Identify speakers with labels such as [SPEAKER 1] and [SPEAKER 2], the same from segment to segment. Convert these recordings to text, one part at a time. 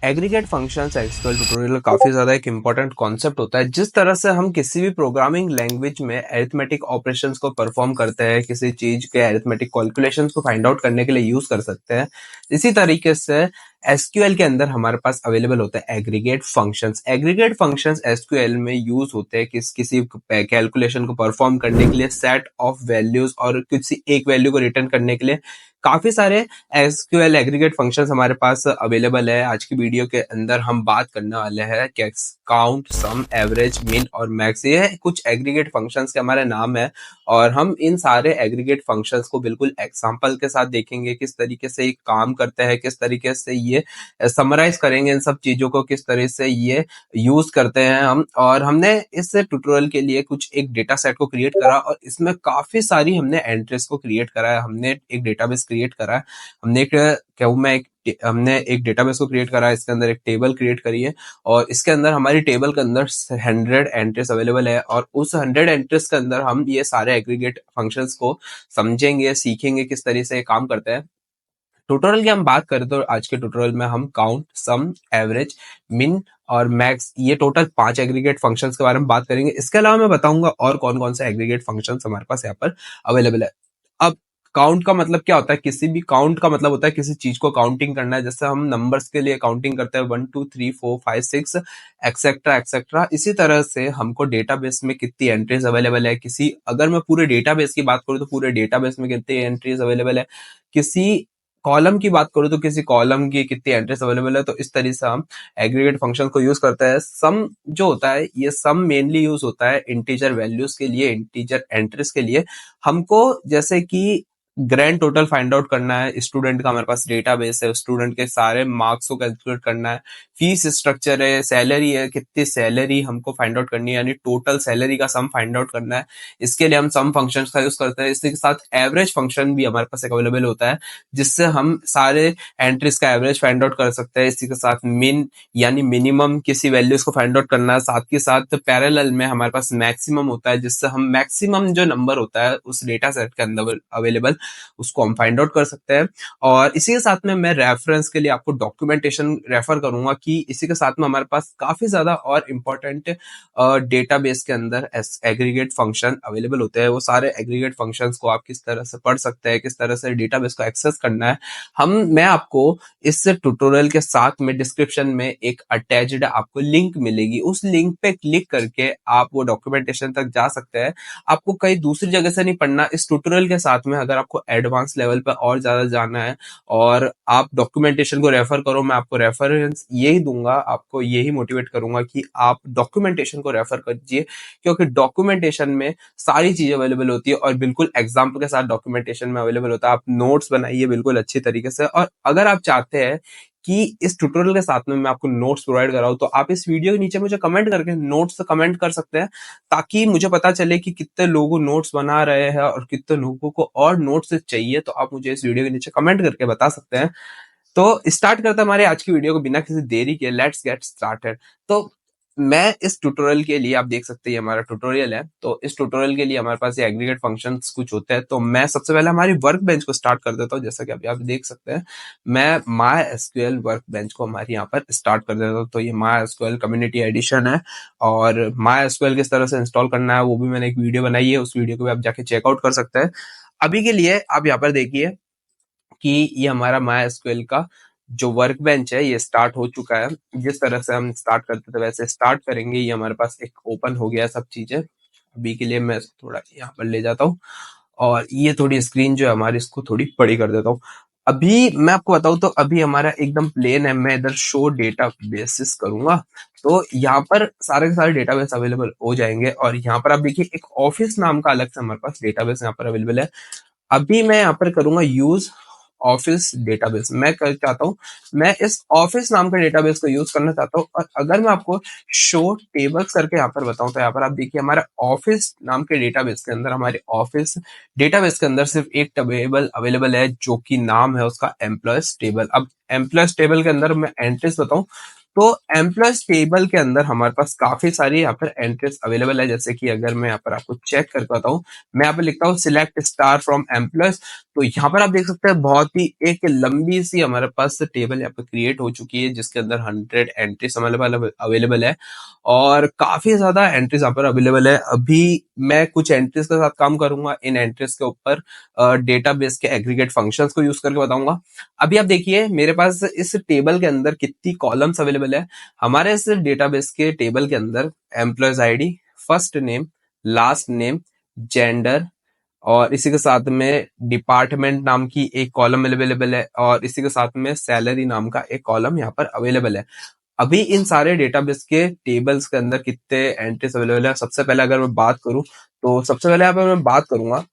[SPEAKER 1] Aggregate functions SQL tutorial का काफी ज्यादा एक इंपॉर्टेंट कॉन्सेप्ट होता है। जिस तरह से हम किसी भी प्रोग्रामिंग लैंग्वेज में अरिथमेटिक ऑपरेशंस को परफॉर्म करते हैं, किसी चीज के अरिथमेटिक कैलकुलेशंस को फाइंड आउट करने के लिए यूज कर सकते हैं, इसी तरीके से एसक्यूएल के अंदर हमारे पास अवेलेबल होते हैं aggregate functions. Aggregate functions SQL में यूज होते हैं किसी कैलकुलेशन को परफॉर्म करने के लिए, सेट ऑफ वैल्यूज और किसी एक वैल्यू को रिटर्न करने के लिए। काफी सारे एसक्यूएल एग्रीगेट फंक्शंस हमारे पास अवेलेबल है। आज की वीडियो के अंदर हम बात करने वाले हैं कि काउंट, सम, एवरेज, मिन और मैक्स, ये कुछ एग्रीगेट फंक्शंस के हमारे नाम है। और हम इन सारे एग्रीगेट फंक्शंस को बिल्कुल एग्जांपल के साथ देखेंगे, किस तरीके से ये काम करते हैं, किस तरीके से ये समराइज करेंगे इन सब चीजों को, किस तरह से ये यूज करते हैं हम। और हमने इस ट्यूटोरियल के लिए कुछ एक डेटा सेट को क्रिएट करा और इसमें काफी सारी हमने एंट्रीज को क्रिएट करा है। हमने एक डेटाबेस क्रिएट करा है। हमने एक क्या मैं एक हमने एक डेटाबेस को क्रिएट करा है, इसके अंदर एक टेबल क्रिएट करी है और इसके अंदर हमारी टेबल के अंदर 100 एंट्रीज अवेलेबल है और उस 100 एंट्रीज के अंदर हम ये सारे एग्रीगेट फंक्शंस को समझेंगे, सीखेंगे किस तरह से ये काम करते हैं। ट्यूटोरियल की हम बात करें तो आज के ट्यूटोरियल में हम काउंट, सम, एवरेज, मिन और मैक्स, ये टोटल 5 एग्रीगेट फंक्शंस के बारे में बात करेंगे। इसके अलावा मैं बताऊंगा और कौन कौन से एग्रीगेट फंक्शंस हमारे पास यहाँ पर अवेलेबल है। अब काउंट का मतलब क्या होता है? किसी भी काउंट का मतलब होता है किसी चीज को काउंटिंग करना है। जैसे हम नंबर्स के लिए काउंटिंग करते हैं 1 2 3 4 5 6 एक्सेट्रा एक्सेट्रा। इसी तरह से हमको डेटाबेस में कितनी एंट्रीज अवेलेबल है, किसी अगर मैं पूरे डेटाबेस की बात करूँ तो पूरे डेटाबेस में कितनी एंट्रीज अवेलेबल है, किसी कॉलम की बात करूँ तो किसी कॉलम की कितनी एंट्रीज अवेलेबल है। तो इस तरह से हम एग्रीगेट फंक्शन को यूज करते हैं। सम जो होता है, ये सम मेनली यूज होता है इंटीजर वैल्यूज के लिए, इंटीजर एंट्रीज के लिए। हमको जैसे कि ग्रैंड टोटल फाइंड आउट करना है, स्टूडेंट का हमारे पास डेटाबेस है, स्टूडेंट के सारे मार्क्स को कैलकुलेट करना है, फीस स्ट्रक्चर है, सैलरी है, कितनी सैलरी हमको फाइंड आउट करनी है, यानी टोटल सैलरी का सम फाइंड आउट करना है। इसके लिए हम सम फंक्शन का यूज करते हैं। इसके साथ एवरेज फंक्शन भी हमारे पास एक अवेलेबल होता है, जिससे हम सारे एंट्रीज का एवरेज फाइंड आउट कर सकते हैं। इसी के साथ मिन यानी मिनिमम किसी वैल्यूज को फाइंड आउट करना है। साथ के साथ पैरेलल में हमारे पास मैक्सिमम होता है, जिससे हम मैक्सिमम जो नंबर होता है उस डेटा सेट के अंदर अवेलेबल, उसको हम फाइंड आउट कर सकते हैं। और इसी के साथ में मैं रेफरेंस के लिए आपको डॉक्यूमेंटेशन रेफर करूंगा कि इसी के साथ में हमारे पास काफी ज्यादा और इम्पोर्टेंट डेटाबेस के अंदर एग्रीगेट फंक्शन अवेलेबल होते हैं। वो सारे एग्रीगेट फंक्शंस को आप किस तरह से पढ़ सकते हैं, किस तरह से डेटाबेस को एक्सेस करना है, मैं आपको इस ट्यूटोरियल के साथ में डिस्क्रिप्शन में एक अटैच्ड आपको लिंक मिलेगी। उस लिंक पे क्लिक करके आप वो डॉक्यूमेंटेशन तक जा सकते हैं। आपको कहीं दूसरी जगह से नहीं पढ़ना। इस ट्यूटोरियल के साथ में अगर आपको एडवांस लेवल पर और ज्यादा जाना है और आप डॉक्यूमेंटेशन को रेफर करो, मैं आपको रेफरेंस यही दूंगा, आपको यही मोटिवेट करूंगा कि आप डॉक्यूमेंटेशन को रेफर कीजिए, क्योंकि डॉक्यूमेंटेशन में सारी चीजें अवेलेबल होती है और बिल्कुल एग्जाम्पल के साथ डॉक्यूमेंटेशन में अवेलेबल होता है। आप नोट्स बनाइए बिल्कुल अच्छी तरीके से। और अगर आप चाहते हैं कि इस ट्यूटोरियल के साथ में मैं आपको नोट्स प्रोवाइड कराऊं, तो आप इस वीडियो के नीचे मुझे कमेंट करके नोट्स कमेंट कर सकते हैं, ताकि मुझे पता चले कि कितने लोग नोट्स बना रहे हैं और कितने लोगों को और नोट्स चाहिए। तो आप मुझे इस वीडियो के नीचे कमेंट करके बता सकते हैं। तो स्टार्ट करते हैं हमारे आज की वीडियो को बिना किसी देरी के। Let's get started. तो मैं इस ट्यूटोरियल के लिए, आप देख सकते हैं ये हमारा ट्यूटोरियल है, तो इस ट्यूटोरियल के लिए हमारे पास ये एग्रीगेट फंक्शंस कुछ होते हैं। तो मैं सबसे पहले हमारी वर्क बेंच को स्टार्ट कर देता हूँ। जैसा कि अभी आप देख सकते हैं, मैं माई एसक्यूएल वर्क बेंच को हमारे यहाँ पर स्टार्ट कर देता हूँ। तो ये माई एसक्यूएल कम्युनिटी एडिशन है और माई एसक्यूएल किस तरह से इंस्टॉल करना है वो भी मैंने एक वीडियो बनाई है, उस वीडियो को भी आप जाके चेकआउट कर सकते हैं। अभी के लिए आप यहाँ पर देखिए कि ये हमारा माई एसक्यूएल का जो वर्क बेंच है ये स्टार्ट हो चुका है। जिस तरह से हम स्टार्ट करते थे वैसे स्टार्ट करेंगे। ये हमारे पास एक ओपन हो गया सब चीजें। अभी के लिए मैं इसको थोड़ा यहाँ पर ले जाता हूँ और ये थोड़ी स्क्रीन जो है हमारी, इसको थोड़ी बड़ी कर देता हूँ। अभी मैं आपको बताऊं तो अभी हमारा एकदम प्लेन है। मैं इधर शो डेटा बेसिस करूंगा तो यहाँ पर सारे के सारे डेटाबेस अवेलेबल हो जाएंगे। और यहाँ पर आप देखिए एक ऑफिस नाम का अलग से हमारे पास डेटाबेस यहाँ पर अवेलेबल है। अभी मैं यहाँ पर करूंगा यूज ऑफिस डेटाबेस। मैं कर चाहता हूँ, मैं इस ऑफिस नाम के डेटाबेस को यूज करना चाहता हूँ। और अगर मैं आपको शो टेबल्स करके यहाँ पर बताऊं तो यहाँ पर आप देखिए हमारा ऑफिस नाम के डेटाबेस के अंदर, हमारे ऑफिस डेटाबेस के अंदर सिर्फ एक टेबल अवेलेबल है जो कि नाम है उसका एम्प्लॉयज टेबल। अब एम्प्लॉयज टेबल के अंदर मैं एंट्रीज बताऊं तो एम्प्लॉयज टेबल के अंदर हमारे पास काफी सारी यहाँ पर एंट्रीज अवेलेबल है। जैसे कि अगर मैं यहाँ पर आपको चेक करके बताऊं, मैं यहाँ पर लिखता हूँ सिलेक्ट स्टार फ्रॉम एम्प्लॉयज, तो यहाँ पर आप देख सकते हैं बहुत ही एक लंबी सी हमारे पास टेबल यहाँ पर क्रिएट हो चुकी है, जिसके अंदर 100 एंट्रीज अवेलेबल है और काफी ज्यादा एंट्रीज यहाँ पर अवेलेबल है। अभी मैं कुछ एंट्रीज के साथ काम करूंगा, इन एंट्रीज के ऊपर डेटाबेस के एग्रीगेट फंक्शंस को यूज करके बताऊंगा। अभी आप देखिए मेरे पास इस टेबल के अंदर कितनी कॉलम्स अवेलेबल है। हमारे इस डेटाबेस के टेबल के अंदर employees ID, first name, last name, gender और इसी के साथ में डिपार्टमेंट नाम की एक कॉलम अवेलेबल है और इसी के साथ में सैलरी नाम का एक कॉलम यहाँ पर अवेलेबल है। अभी इन सारे डेटाबेस के टेबल्स के अंदर कितने एंट्रीज अवेलेबल है, सबसे पहले अगर मैं बात करूं तो सबसे पहले यहाँ पर मैं बात करूंगा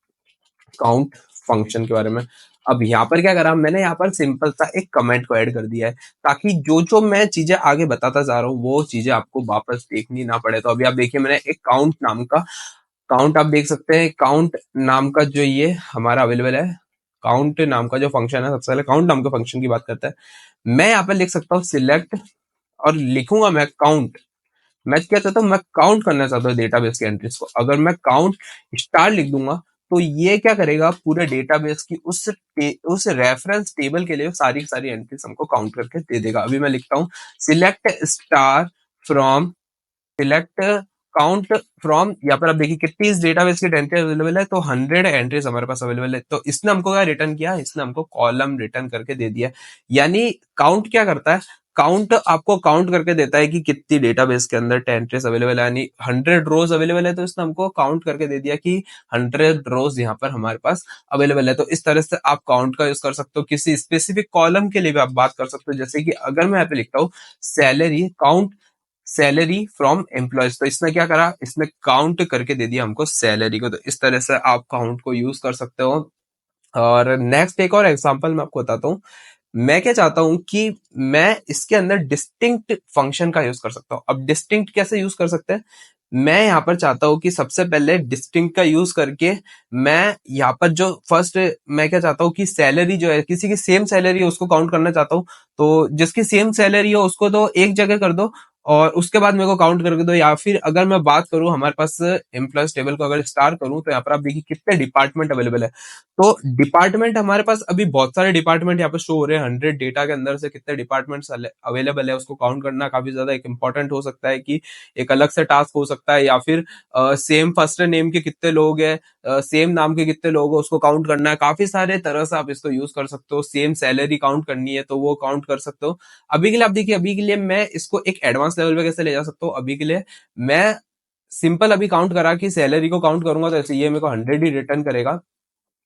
[SPEAKER 1] काउंट फंक्शन के बारे में। अब यहाँ पर क्या करा, मैंने यहाँ पर सिंपल सा एक कमेंट को ऐड कर दिया है ताकि जो जो मैं चीजें आगे बताता जा रहा हूँ वो चीजें आपको वापस देखनी ना पड़े। तो अभी आप देखिए मैंने एक काउंट नाम का, काउंट आप देख सकते हैं, काउंट नाम का जो ये हमारा अवेलेबल है, काउंट नाम का जो फंक्शन है, सबसे पहले काउंट नाम का फंक्शन की बात करते हैं। मैं यहाँ पर लिख सकता हूँ सिलेक्ट और लिखूंगा मैं काउंट। मैं क्या चाहता हूँ, मैं काउंट करना चाहता हूँ डेटाबेस की एंट्रीज को। अगर मैं काउंट स्टार लिख दूंगा तो ये क्या करेगा, पूरे डेटाबेस की उस रेफरेंस टेबल के लिए सारी की सारी एंट्रीज हमको काउंट करके दे देगा। अभी मैं लिखता हूँ select star from, select count from, यहाँ पर आप देखिए कितनी इस डेटाबेस की एंट्री अवेलेबल है, तो 100 एंट्रीज हमारे पास अवेलेबल है। तो इसने हमको क्या रिटर्न किया, इसने हमको कॉलम रिटर्न करके दे दिया। यानी काउंट क्या करता है, काउंट आपको काउंट करके देता है कि कितनी डेटाबेस के अंदर एंट्रीज अवेलेबल है। यानी 100 रोज अवेलेबल है तो इसने हमको काउंट करके दे दिया कि 100 रोज यहाँ पर हमारे पास अवेलेबल है। तो इस तरह से आप काउंट का यूज कर सकते हो, किसी स्पेसिफिक कॉलम के लिए भी आप बात कर सकते हो। जैसे कि अगर मैं यहाँ पे लिखता हूँ salary, count salary from employees, तो इसने क्या करा, इसने काउंट करके दे दिया हमको सैलरी को। तो इस तरह से आप काउंट को यूज कर सकते हो। और नेक्स्ट एक और एग्जांपल मैं आपको बताता हूँ। मैं क्या चाहता हूं कि मैं इसके अंदर डिस्टिंक्ट फंक्शन का यूज कर सकता हूं। अब डिस्टिंक्ट कैसे यूज कर सकते हैं, मैं यहाँ पर चाहता हूं कि सबसे पहले डिस्टिंक्ट का यूज करके मैं यहाँ पर जो फर्स्ट, मैं क्या चाहता हूँ कि सैलरी जो है, किसी की सेम सैलरी है उसको काउंट करना चाहता हूँ। तो जिसकी सेम सैलरी हो उसको तो एक जगह कर दो और उसके बाद मेरे को काउंट करके दो। या फिर अगर मैं बात करूं हमारे पास एम्प्लॉयज टेबल को अगर स्टार करूं तो यहाँ पर आप देखिए कितने डिपार्टमेंट अवेलेबल है। तो डिपार्टमेंट हमारे पास अभी बहुत सारे डिपार्टमेंट यहाँ पे शो हो रहे हैं। 100 डेटा के अंदर से कितने डिपार्टमेंट्स अवेलेबल है उसको काउंट करना काफी ज्यादा एक इंपॉर्टेंट हो सकता है, कि एक अलग से टास्क हो सकता है। या फिर सेम फर्स्ट नेम के कितने लोग हैं, सेम नाम के कितने लोग हैं उसको काउंट करना है। काफी सारे तरह से आप इसको यूज कर सकते हो। सेम सैलरी काउंट करनी है तो वो काउंट कर सकते हो। अभी के लिए आप देखिए, अभी के लिए मैं इसको एक एडवांस लेवल पे कैसे ले जा सकता हूँ। अभी के लिए मैं सिंपल अभी काउंट करा कि सैलरी को काउंट करूंगा तो ऐसे ये मेरे को 100 ही रिटर्न करेगा।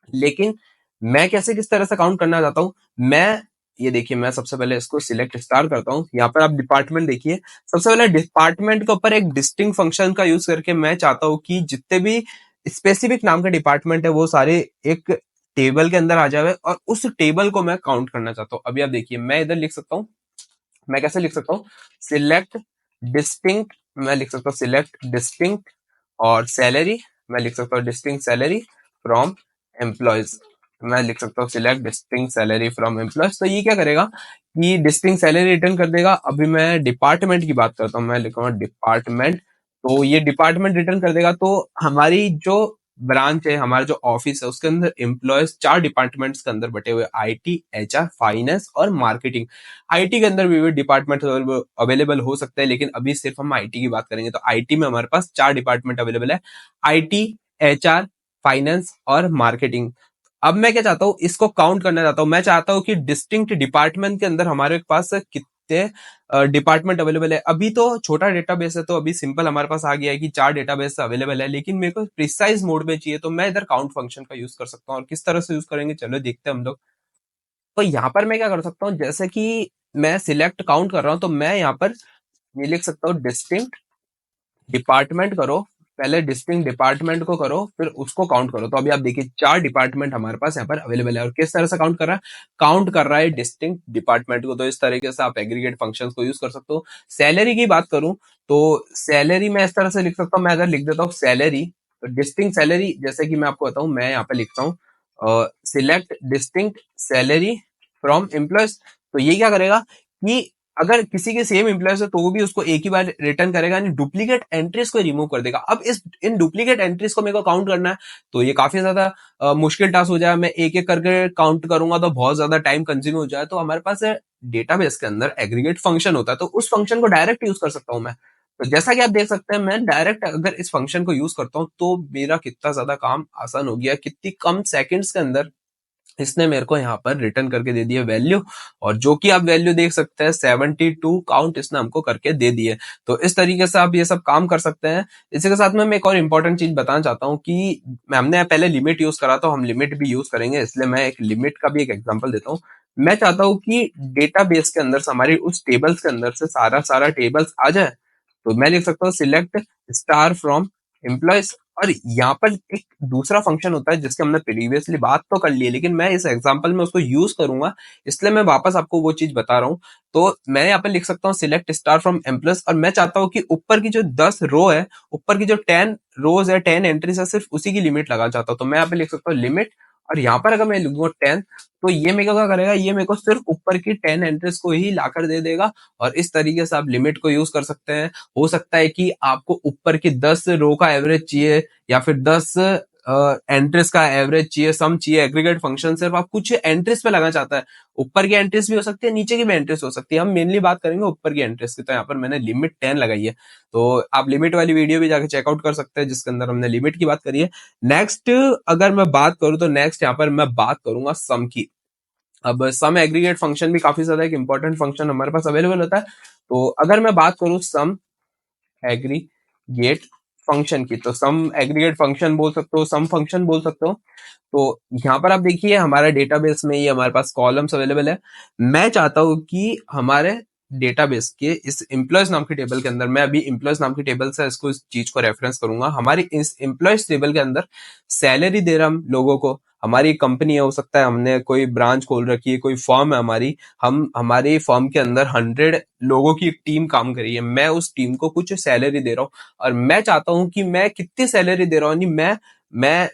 [SPEAKER 1] लेकिन मैं कैसे किस तरह से काउंट करना चाहता हूँ, मैं ये देखिए मैं सबसे पहले इसको सिलेक्ट स्टार करता हूँ। यहाँ पर आप डिपार्टमेंट देखिए, सबसे पहले डिपार्टमेंट के ऊपर एक डिस्टिंक्ट फंक्शन का यूज करके मैं चाहता हूँ कि जितने भी स्पेसिफिक नाम के डिपार्टमेंट है वो सारे एक टेबल के अंदर आ जावे और उस टेबल को मैं काउंट करना चाहता हूँ। अभी आप देखिए मैं इधर लिख सकता हूँ, मैं कैसे लिख सकता हूँ, सिलेक्ट डिस्टिंक्ट, मैं लिख सकता हूँ सिलेक्ट डिस्टिंक्ट और सैलरी, मैं लिख सकता हूँ डिस्टिंक्ट सैलरी फ्रॉम एम्प्लॉयज, मैं लिख सकता हूँ select distinct salary from employees. तो ये क्या करेगा कि डिस्टिंक्ट सैलरी रिटर्न कर देगा। अभी मैं डिपार्टमेंट की बात करता हूँ, मैं लिखूंगा डिपार्टमेंट, तो ये डिपार्टमेंट रिटर्न कर देगा। तो हमारी जो ब्रांच है, हमारा जो ऑफिस है उसके अंदर एम्प्लॉयज 4 डिपार्टमेंट्स के अंदर बटे हुए, आईटी, एचआर, फाइनेंस और मार्केटिंग। आईटी के अंदर भी डिपार्टमेंट अवेलेबल हो सकता है, लेकिन अभी सिर्फ हम आईटी की बात करेंगे। तो आईटी में हमारे पास 4 डिपार्टमेंट अवेलेबल है, आईटी, एचआर, फाइनेंस और मार्केटिंग। अब मैं क्या चाहता हूँ, इसको काउंट करना चाहता हूँ। मैं चाहता हूँ कि डिस्टिंक्ट डिपार्टमेंट के अंदर हमारे पास कितने डिपार्टमेंट अवेलेबल है। अभी तो छोटा डेटाबेस है तो अभी सिंपल हमारे पास आ गया है कि 4 डेटाबेस अवेलेबल है, लेकिन मेरे को प्रिसाइज मोड में चाहिए तो मैं इधर काउंट फंक्शन का यूज कर सकता हूँ। और किस तरह से यूज करेंगे चलो देखते हैं हम लोग। तो यहाँ पर मैं क्या कर सकता हूँ, जैसे कि मैं सिलेक्ट काउंट कर रहा हूँ तो मैं यहाँ पर ये लिख सकता हूँ डिस्टिंक्ट डिपार्टमेंट करो, पहले डिस्टिंक्ट डिपार्टमेंट को करो फिर उसको काउंट करो। तो अभी आप देखिए 4 डिपार्टमेंट हमारे पास यहाँ पर अवेलेबल है। और किस तरह से काउंट कर रहा है, काउंट कर रहा है डिस्टिंक्ट डिपार्टमेंट को। तो इस तरीके से आप एग्रीगेट फंक्शंस को यूज कर सकते हो। सैलरी की बात करूं तो सैलरी मैं इस तरह से लिख सकता हूँ, मैं अगर लिख देता हूँ सैलरी, तो डिस्टिंक्ट सैलरी, जैसे कि मैं आपको बताऊं, मैं यहाँ पे लिखता हूँ select distinct salary from employees. तो ये क्या करेगा कि अगर किसी के सेम एम्प्लॉयज है तो वो भी उसको एक ही बार रिटर्न करेगा, यानी डुप्लीकेट एंट्रीज को रिमूव कर देगा। अब इस इन डुप्लीकेट एंट्रीज को मेरे को काउंट करना है, तो ये काफी ज्यादा मुश्किल टास्क हो जाए। मैं एक एक करके काउंट करूंगा तो बहुत ज्यादा टाइम कंज्यूम हो जाए। तो हमारे पास डेटाबेस के अंदर एग्रीगेट फंक्शन होता है, तो उस फंक्शन को डायरेक्ट यूज कर सकता हूं मैं। तो जैसा कि आप देख सकते हैं, मैं डायरेक्ट अगर इस फंक्शन को यूज करता हूं तो मेरा कितना ज्यादा काम आसान हो गया, कितनी कम सेकंड्स के अंदर इसने मेरे को यहाँ पर रिटर्न करके दे दिया वैल्यू। और जो कि आप वैल्यू देख सकते हैं 72 काउंट इसने हमको करके दे दिए। तो इस तरीके से आप ये सब काम कर सकते हैं। इसी के साथ में मैं एक और इम्पोर्टेंट चीज बताना चाहता हूँ कि हमने पहले लिमिट यूज करा, तो हम लिमिट भी यूज करेंगे, इसलिए मैं एक लिमिट का भी एक एग्जांपल देता हूँ। मैं चाहता हूँ कि डेटाबेस के अंदर से हमारी उस टेबल्स के अंदर से सारा सारा टेबल्स आ जाए, तो मैं लिख सकता हूँ सिलेक्ट स्टार फ्रॉम एम्प्लॉयज। और यहाँ पर एक दूसरा फंक्शन होता है जिसके हमने प्रीवियसली बात तो कर ली है, लेकिन मैं इस एग्जांपल में उसको यूज करूंगा, इसलिए मैं वापस आपको वो चीज बता रहा हूँ। तो मैं यहाँ पर लिख सकता हूँ सिलेक्ट स्टार फ्रॉम एम्प्लॉयज, और मैं चाहता हूँ कि ऊपर की जो 10 रो है, ऊपर की जो 10 रोज है, 10 एंट्रीज है, सिर्फ उसी की लिमिट लगा चाहता हूँ। तो मैं यहाँ पे लिख सकता हूँ लिमिट, और यहाँ पर अगर मैं लिखूंगा 10, तो ये मेरे को क्या करेगा, ये मेरे को सिर्फ ऊपर की 10 एंट्रीज को ही लाकर दे देगा। और इस तरीके से आप लिमिट को यूज कर सकते हैं। हो सकता है कि आपको ऊपर की 10 रो का एवरेज चाहिए, या फिर 10 एंट्रीज का एवरेज चाहिए, सम चाहिए, एग्रीगेट फंक्शन सिर्फ आप कुछ एंट्रीज पे लगाना चाहता है। ऊपर की एंट्रीज भी हो सकती है, नीचे की भी एंट्रीज हो सकती है, हम मेनली बात करेंगे ऊपर की एंट्रीज की। तो यहाँ पर मैंने लिमिट 10 लगाई है, तो आप लिमिट वाली वीडियो भी जाके चेकआउट कर सकते हैं जिसके अंदर हमने लिमिट की बात करी है। नेक्स्ट अगर मैं बात करूं, तो नेक्स्ट यहाँ पर मैं बात करूंगा सम की। अब सम एग्रीगेट फंक्शन भी काफी ज्यादा एक इंपॉर्टेंट फंक्शन हमारे पास अवेलेबल होता है। तो अगर मैं बात करूं सम एग्रीगेट फंक्शन की, तो सम एग्रीगेट फंक्शन बोल सकते हो, सम फंक्शन बोल सकते हो। तो यहाँ पर आप देखिए हमारे डेटाबेस में ये हमारे पास कॉलम्स अवेलेबल है। मैं चाहता हूँ कि हमारे डेटाबेस के इस एम्प्लॉयज नाम के टेबल के अंदर, मैं अभी एम्प्लॉयज नाम की टेबल से इसको इस चीज को रेफरेंस करूंगा, हमारी इस एम्प्लॉयज टेबल के अंदर सैलरी दे रहा हम लोगों को। हमारी कंपनी है, हो सकता है हमने कोई ब्रांच खोल रखी है, कोई फर्म है हमारी, हम हमारी फर्म के अंदर 100 लोगों की एक टीम काम कर रही है, मैं उस टीम को कुछ सैलरी दे रहा हूँ। और मैं चाहता हूँ कि मैं कितनी सैलरी दे रहा हूँ, यानी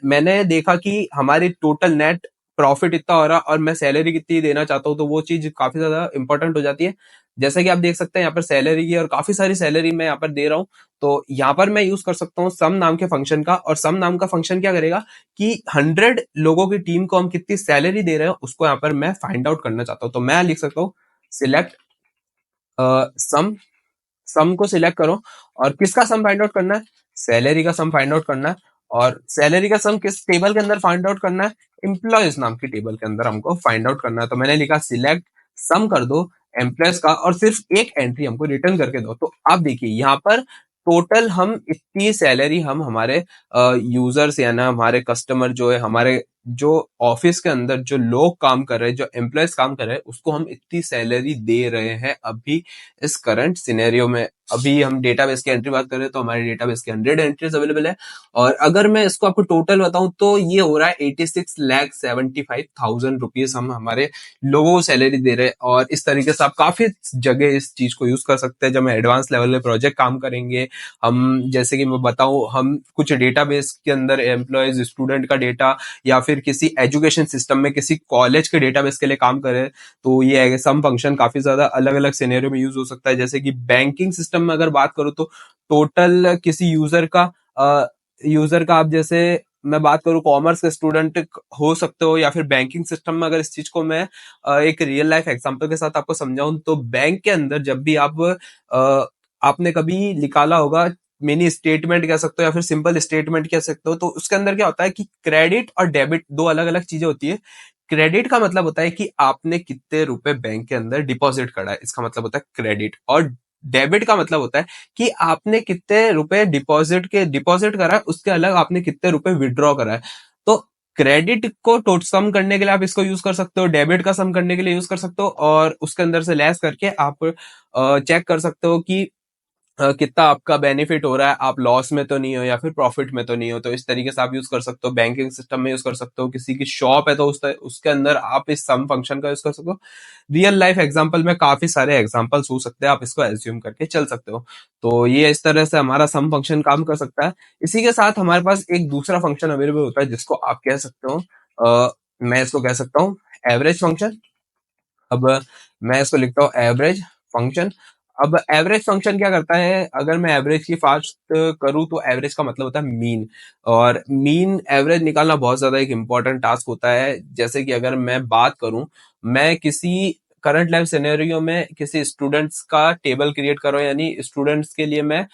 [SPEAKER 1] मैंने देखा कि हमारी टोटल नेट प्रॉफिट इतना हो रहा और मैं सैलरी कितनी देना चाहता हूँ, तो वो चीज काफी ज्यादा इंपॉर्टेंट हो जाती है। जैसा कि आप देख सकते हैं यहाँ पर सैलरी की और काफी सारी सैलरी मैं यहाँ पर दे रहा हूँ। तो यहाँ पर मैं यूज कर सकता हूँ सम नाम के फंक्शन का, और सम नाम का फंक्शन क्या करेगा कि 100 लोगों की टीम को हम कितनी सैलरी दे रहे हैं उसको यहाँ पर मैं फाइंड आउट करना चाहता हूँ। तो मैं लिख सकता हूँ सिलेक्ट सम, सम को सिलेक्ट करो, और किसका सम फाइंड आउट करना है, सैलरी का सम फाइंड आउट करना है। और सैलरी का सम किस टेबल के अंदर फाइंड आउट करना है, एम्प्लॉयज नाम की टेबल के अंदर हमको फाइंड आउट करना है। तो मैंने लिखा सिलेक्ट सम कर दो एम्प्लॉयज का, और सिर्फ एक एंट्री हमको रिटर्न करके दो। तो आप देखिए यहाँ पर टोटल हम इतनी सैलरी हम हमारे यूजर्स या ना हमारे कस्टमर जो है, हमारे जो ऑफिस के अंदर जो लोग काम कर रहे हैं, जो एम्प्लॉयज काम कर रहे हैं, उसको हम इतनी सैलरी दे रहे हैं अभी इस करंट सिनेरियो में। अभी हम डेटाबेस की एंट्री बात करें तो हमारे डेटाबेस के 100 एंट्रीज अवेलेबल है। और अगर मैं इसको आपको टोटल बताऊं तो ये हो रहा है 86,75,000 रुपीज हम हमारे लोगों को सैलरी दे रहे हैं। और इस तरीके से आप काफी जगह इस चीज को यूज कर सकते हैं। जब हम एडवांस लेवल में प्रोजेक्ट काम करेंगे, हम जैसे कि मैं बताऊं, हम कुछ डेटाबेस के अंदर एम्प्लॉयज स्टूडेंट का डेटा, या फिर किसी एजुकेशन सिस्टम में किसी कॉलेज के डेटाबेस के लिए काम करें, तो ये सम फंक्शन काफी ज्यादा अलग अलग सिनेरियो में यूज हो सकता है। जैसे कि बैंकिंग सिस्टम में अगर बात करूं, तो टोटल किसी यूजर का आप जैसे मैं बात करूं कॉमर्स के स्टूडेंट हो सकते हो, या फिर बैंकिंग सिस्टम में अगर इस चीज को मैं एक रियल लाइफ एग्जांपल के साथ आपको समझाऊं, तो बैंक के अंदर जब भी आपने कभी निकाला होगा मिनी स्टेटमेंट कह सकते हो या फिर सिंपल स्टेटमेंट कह सकते हो, तो उसके अंदर क्या होता है कि क्रेडिट और डेबिट दो अलग अलग चीजें होती है। क्रेडिट का मतलब होता है कि आपने कितने रुपए बैंक के अंदर डिपॉजिट करा है, इसका मतलब होता है क्रेडिट। और डेबिट का मतलब होता है कि आपने कितने रुपए डिपॉजिट करा है, उसके अलग आपने कितने रुपए विड्रॉ करा है। तो क्रेडिट को सम करने के लिए आप इसको यूज कर सकते हो, डेबिट का सम करने के लिए यूज कर सकते हो, और उसके अंदर से लेस करके आप चेक कर सकते हो कि कितना आपका बेनिफिट हो रहा है, आप लॉस में तो नहीं हो या फिर प्रॉफिट में तो नहीं हो। तो इस तरीके से आप यूज कर सकते हो, बैंकिंग सिस्टम में यूज कर सकते हो, किसी की शॉप है तो उसके अंदर आप इस सम फंक्शन का यूज कर सकते हो। रियल लाइफ एग्जांपल में काफी सारे एग्जांपल्स हो सकते हैं, आप इसको एज्यूम करके चल सकते हो। तो ये इस तरह से हमारा सम फंक्शन काम कर सकता है। इसी के साथ हमारे पास एक दूसरा फंक्शन अवेलेबल होता है जिसको आप कह सकते हो, मैं इसको कह सकता हूँ एवरेज फंक्शन। अब मैं इसको लिखता हूँ एवरेज फंक्शन। अब एवरेज फंक्शन क्या करता है, अगर मैं एवरेज की फास्ट करूँ तो एवरेज का मतलब होता है मीन, और मीन एवरेज निकालना बहुत ज्यादा एक इंपॉर्टेंट टास्क होता है। जैसे कि अगर मैं बात करूं, मैं किसी करंट लाइफ सिनेरियो में किसी स्टूडेंट्स का टेबल क्रिएट कर रहा हूं, यानी स्टूडेंट्स के लिए मैं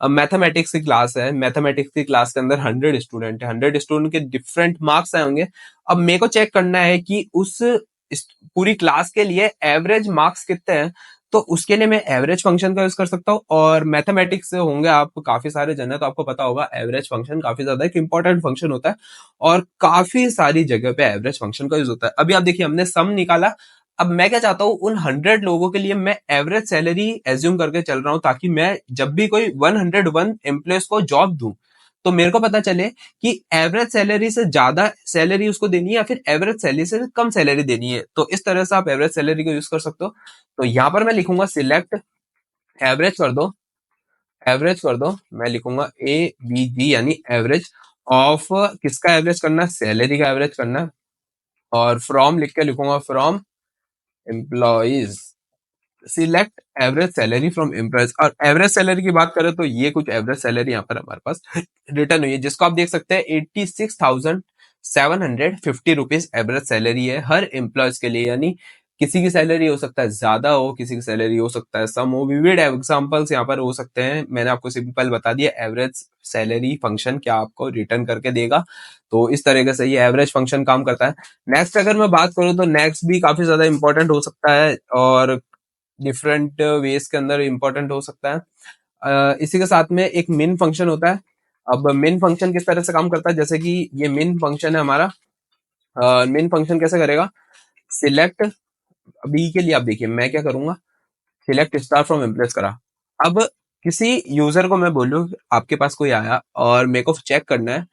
[SPEAKER 1] मैथमेटिक्स की क्लास है, मैथमेटिक्स की क्लास के अंदर 100 स्टूडेंट है, 100 स्टूडेंट के डिफरेंट मार्क्स आए होंगे। अब मेरे को चेक करना है कि पूरी क्लास के लिए एवरेज मार्क्स कितने हैं, तो उसके लिए मैं एवरेज फंक्शन का यूज कर सकता हूँ। और मैथमेटिक्स से होंगे आप काफी सारे जन है, तो आपको पता होगा एवरेज फंक्शन काफी ज्यादा एक इंपॉर्टेंट फंक्शन होता है, और काफी सारी जगह पे एवरेज फंक्शन का यूज होता है। अभी आप देखिए, हमने सम निकाला। अब मैं क्या चाहता हूँ, उन 100 लोगों के लिए मैं एवरेज सैलरी एज्यूम करके चल रहा हूँ, ताकि मैं जब भी कोई 101 एम्प्लॉयज को जॉब दूं, तो मेरे को पता चले कि एवरेज सैलरी से ज्यादा सैलरी उसको देनी है या फिर एवरेज सैलरी से कम सैलरी देनी है। तो इस तरह से आप एवरेज सैलरी को यूज कर सकते हो। तो यहां पर मैं लिखूंगा सिलेक्ट एवरेज कर दो, एवरेज कर दो, मैं लिखूंगा AVG, यानी एवरेज ऑफ किसका एवरेज करना है, सैलरी का एवरेज करना है। और फ्रॉम लिख के लिखूंगा from employees, select average salary from employees. और एवरेज सैलरी की बात करें तो ये कुछ एवरेज सैलरी यहाँ पर हमारे पास रिटर्न हुई है, जिसको आप देख सकते हैं 86,750 रुपीज एवरेज सैलरी है हर एम्प्लॉयज के लिए। यानी किसी की सैलरी हो सकता है ज्यादा हो, किसी की सैलरी हो सकता है सम हो, विविड एग्जांपल्स यहाँ पर हो सकते हैं। मैंने आपको सिंपल बता दिया एवरेज सैलरी फंक्शन क्या आपको रिटर्न करके देगा। तो इस तरीके से ये एवरेज फंक्शन काम करता है। नेक्स्ट अगर मैं बात करूं तो नेक्स्ट भी काफी ज्यादा इंपॉर्टेंट हो सकता है, और डिफरेंट वेज के अंदर इंपॉर्टेंट हो सकता है। इसी के साथ में एक मिन फंक्शन होता है। अब मिन फंक्शन किस तरह से काम करता है, जैसे कि ये मिन फंक्शन है हमारा। मिन फंक्शन कैसे करेगा, सिलेक्ट, अभी के लिए आप देखिए मैं क्या करूंगा, सिलेक्ट स्टार फ्रॉम इम्प्रेस करा। अब किसी यूजर को मैं बोलूं, आपके पास कोई आया और मेरे को चेक करना है